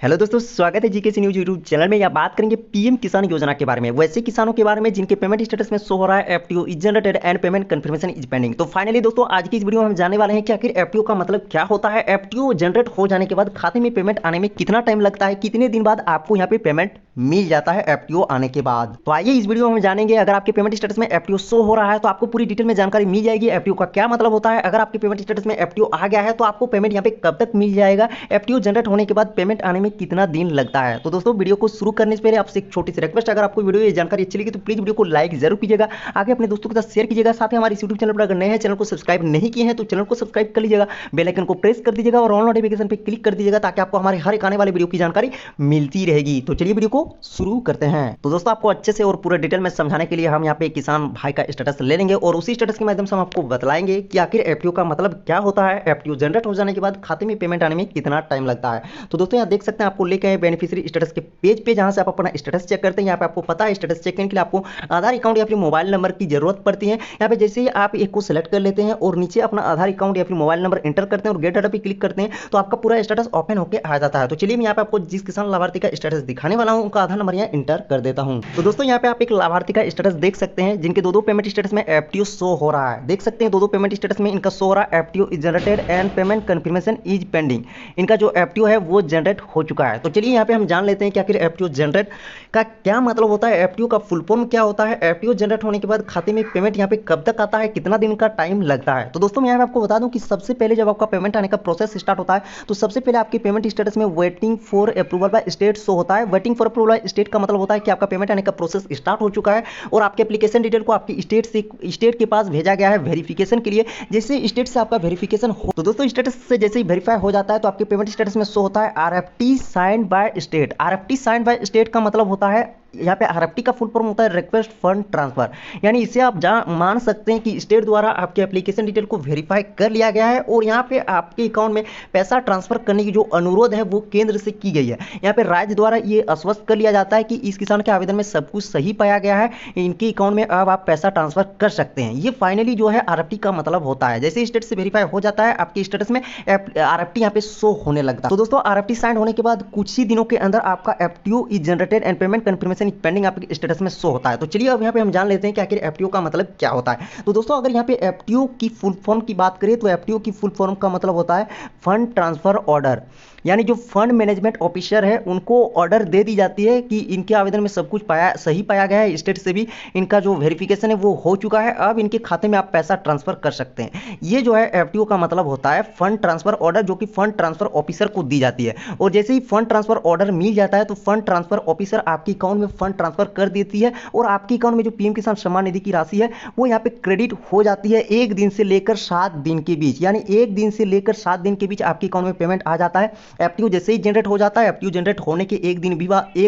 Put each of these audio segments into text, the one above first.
Hello दोस्तों, स्वागत है जीके सी न्यूज यूट्यूब चैनल में। यहाँ बात करेंगे पीएम किसान योजना के बारे में, वैसे किसानों के बारे में जिनके पेमेंट स्टेटस में शो हो रहा है FTO is generated and payment confirmation is pending. तो फाइनली दोस्तों, आज की इस वीडियो में हम जानने वाले हैं कि आखिर एफटीओ का मतलब क्या होता है, एफटीओ जनरेट हो जाने के बाद खाते में पेमेंट आने में कितना टाइम लगता है, कितने दिन बाद आपको यहाँ पे पेमेंट मिल जाता है एफटीओ आने के बाद। तो आइए इस वीडियो में हम जानेंगे, अगर आपके पेमेंट स्टेटस में एफटीओ शो हो रहा है तो आपको पूरी डिटेल में जानकारी मिल जाएगी एफटीओ का क्या मतलब होता है। अगर आपके पेमेंट स्टेटस में एफटीओ आ गया है तो आपको पेमेंट यहाँ पे कब तक मिल जाएगा, एफटीओ जनरेट होने के बाद पेमेंट आने में कितना दिन लगता है। तो दोस्तों, वीडियो को शुरू करने से पहले आपसे एक छोटी सी रिक्वेस्ट, अगर आपको वीडियो ये जानकारी अच्छी लगी तो प्लीज वीडियो को लाइक जरूर कीजिएगा, आगे अपने दोस्तों के साथ शेयर कीजिएगा। साथ ही हमारे यूट्यूब चैनल पर अगर नए हैं, चैनल को सब्सक्राइब नहीं किए हैं तो चैनल को सब्सक्राइब कर लीजिएगा, बेल आइकन को प्रेस कर दीजिएगा और ऑल नोटिफिकेशन पे क्लिक कर दीजिएगा ताकि आपको हमारे हर एक आने वाले वीडियो की जानकारी मिलती रहेगी। तो चलिए वीडियो को शुरू करते हैं। तो दोस्तों, आपको अच्छे से और पूरे डिटेल में समझाने के लिए हम यहाँ पे किसान भाई का स्टेटस ले लेंगे और उसी स्टेटस के माध्यम से हम आपको बतलाएंगे कि आखिर एफटीओ का मतलब क्या होता है, एफटीओ जनरेट हो जाने के बाद खाते में पेमेंट आने में कितना टाइम लगता है। तो दोस्तों, यहाँ देख सकते हैं आपको लेके आए बेनिफिशियरी स्टेटस के पेज पे, जहां से आप अपना स्टेटस चेक करते हैं। यहाँ पे आपको पता है स्टेटस चेक करने के लिए आपको आधार अकाउंट या फिर मोबाइल नंबर की जरूरत पड़ती है। यहाँ पे जैसे ही आप एक को सिलेक्ट कर लेते हैं और नीचे अपना आधार अकाउंट या फिर मोबाइल नंबर एंटर करते हैं और गेट डाटा पे क्लिक करते हैं तो आपका पूरा स्टेटस ओपन होकर आ जाता है। तो चलिए मैं यहाँ पे आपको जिस किसान लाभार्थी का स्टेटस दिखाने वाला हूँ उनका आधार नंबर यहाँ एंटर कर देता हूँ। तो दोस्तों, यहाँ पे आप एक लाभार्थी का स्टेटस देख सकते हैं जिनके दो पेमेंट स्टेटस में एफटीओ शो हो रहा है। देख सकते हैं दो पेमेंट स्टेटस में इनका शो हो रहा है FTO is generated and payment confirmation is pending. इनका जो एफटीओ है वो जनरेट हो चुका है। तो चलिए यहाँ पे हम जान लेते हैं कि आखिर एफटीओ जनरेट का क्या मतलब होता है, एफटीओ का फुल फॉर्म क्या होता है, एफटीओ जनरेट होने के बाद खाते में पेमेंट यहाँ पे कब तक आता है, कितना दिन का टाइम लगता है। तो दोस्तों, मैं यहाँ पे आपको बता दूं कि सबसे पहले जब आपका पेमेंट आने का प्रोसेस स्टार्ट होता है तो सबसे पहले आपके पेमेंट स्टेटस में waiting for approval by state show होता है। Waiting for approval by state का मतलब होता है कि आपका पेमेंट आने का प्रोसेस स्टार्ट हो चुका है और आपके एप्लीकेशन डिटेल को आपकी स्टेट के पास भेजा गया है वेरिफिकेशन के लिए। जैसे स्टेट से आपका वेरिफिकेशन हो तो दोस्तों, स्टेटस से जैसे ही वेरीफाई हो जाता है तो आपके पेमेंट स्टेटस में शो होता है RFT signed by state. RFT signed by state का मतलब होता है, यहाँ पे आरएफटी का फुल फॉर्म होता है रिक्वेस्ट फंड ट्रांसफर, यानी इसे आप मान सकते हैं कि स्टेट द्वारा आपके एप्लीकेशन डिटेल को वेरीफाई कर लिया गया है और यहाँ पे आपके अकाउंट में पैसा ट्रांसफर करने की जो अनुरोध है वो केंद्र से की गई है। यहाँ पे राज्य द्वारा ये आश्वस्त कर लिया जाता है कि इस किसान के आवेदन में सब कुछ सही पाया गया है, इनके अकाउंट में अब आप पैसा ट्रांसफर कर सकते हैं। ये फाइनली जो है आरएफटी का मतलब होता है। जैसे स्टेट से वेरीफाई हो जाता है आपके स्टेटस में आरएफटी यहाँ पे शो होने लगता है। तो दोस्तों, आरएफटी साइन होने के बाद कुछ ही दिनों के अंदर आपका FTO is generated and payment confirmation pending आपके स्टेटस में शो होता है। तो चलिए अब यहाँ पे हम जान लेते हैं कि आखिर एफटीओ का मतलब क्या होता है। तो दोस्तों, अगर यहाँ पे एफटीओ की फुल फॉर्म की बात करें तो एफटीओ की फुल फॉर्म का मतलब होता है फंड ट्रांसफर ऑर्डर, यानी जो फंड मैनेजमेंट ऑफिसर है उनको ऑर्डर दे दी जाती है कि इनके आवेदन में सब कुछ सही पाया गया है, स्टेट से भी इनका जो वेरिफिकेशन है वो हो चुका है, अब इनके खाते में आप पैसा ट्रांसफर कर सकते हैं। ये जो है एफटीओ का मतलब होता है फंड ट्रांसफर ऑर्डर, जो कि फंड ट्रांसफर ऑफिसर को दी जाती है। और जैसे ही फंड ट्रांसफर ऑर्डर मिल जाता है तो फंड ट्रांसफर ऑफिसर आपके अकाउंट में फंड ट्रांसफर कर देती है और आपके अकाउंट में जो पीएम किसान सम्मान निधि की राशि है वो यहाँ पे क्रेडिट हो जाती है 1 दिन से लेकर 7 दिन के बीच, यानी 1 दिन से लेकर 7 दिन के बीच आपके अकाउंट में पेमेंट आ जाता है। एफटीओ जैसे ही जनरेट हो जाता है, एफटीओ जनरेट होने के 1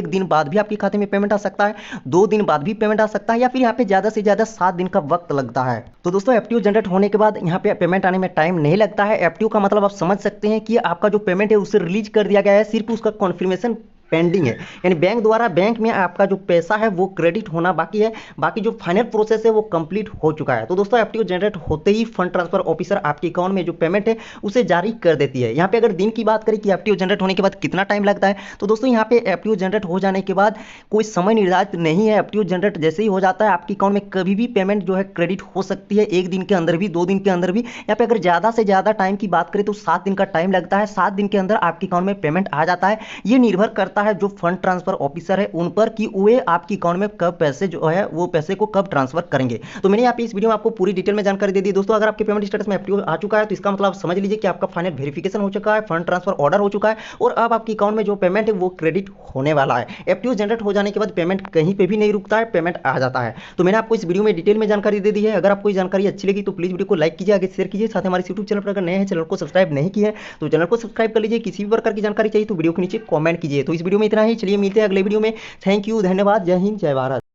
दिन बाद भी आपके खाते में पेमेंट आ सकता है, 2 दिन बाद भी पेमेंट आ सकता है या फिर यहाँ पे ज्यादा से ज्यादा 7 दिन का वक्त लगता है। तो दोस्तों, एफटीओ जनरेट होने के बाद यहाँ पे पेमेंट आने में टाइम नहीं लगता है। एफटीओ का मतलब आप समझ सकते हैं कि आपका जो पेमेंट है उसे रिलीज कर दिया गया है, सिर्फ उसका कॉन्फर्मेशन पेंडिंग है, यानी बैंक द्वारा बैंक में आपका जो पैसा है वो क्रेडिट होना बाकी है, बाकी जो फाइनल प्रोसेस है वो कंप्लीट हो चुका है। तो दोस्तों, एफटीओ जनरेट होते ही फंड ट्रांसफर ऑफिसर आपके अकाउंट में जो पेमेंट है उसे जारी कर देती है। यहाँ पे अगर दिन की बात करें कि एफटीओ जनरेट होने के बाद कितना टाइम लगता है, तो दोस्तों यहाँ पे एफटीओ जनरेट हो जाने के बाद कोई समय निर्धारित नहीं है। एफटीओ जनरेट जैसे ही हो जाता है आपके अकाउंट में कभी भी पेमेंट जो है क्रेडिट हो सकती है, 1 दिन के अंदर भी, 2 दिन के अंदर भी। यहाँ पे अगर ज्यादा से ज्यादा टाइम की बात करें तो 7 दिन का टाइम लगता है, 7 दिन के अंदर आपके अकाउंट में पेमेंट आ जाता है। ये निर्भर करता है जो फंड ट्रांसफर ऑफिसर है उन पर कि वे आपके अकाउंट में कब पैसे जो है वो पैसे को कब ट्रांसफर करेंगे। तो मैंने यहाँ पे इस वीडियो में आपको पूरी डिटेल में जानकारी दे दी। दोस्तों, अगर आपके पेमेंट स्टेटस में एफटीओ आ चुका है तो इसका मतलब आप समझ लीजिए कि आपका फाइनल वेरिफिकेशन हो चुका है, फंड ट्रांसफर ऑर्डर हो चुका है और अब आपके अकाउंट में जो पेमेंट है वो क्रेडिट होने वाला है। एफटीओ जनरेट हो जाने के बाद पेमेंट कहीं पे भी नहीं रुकता है, पेमेंट आ जाता है। तो मैंने आपको इस वीडियो में डिटेल में जानकारी दे दी है। अगर आपको जानकारी अच्छी लगी तो प्लीज वीडियो को लाइक कीजिए, आगे शेयर कीजिए, साथ हमारे यूट्यूब चैनल पर अगर नए हैं, चैनल को सब्सक्राइब नहीं किए तो चैनल को सब्सक्राइब कर लीजिए। किसी भी प्रकार की जानकारी चाहिए तो वीडियो के नीचे कमेंट कीजिए। तो इस वीडियो में इतना ही, चलिए मिलते हैं अगले वीडियो में। थैंक यू, धन्यवाद, जय हिंद, जय भारत।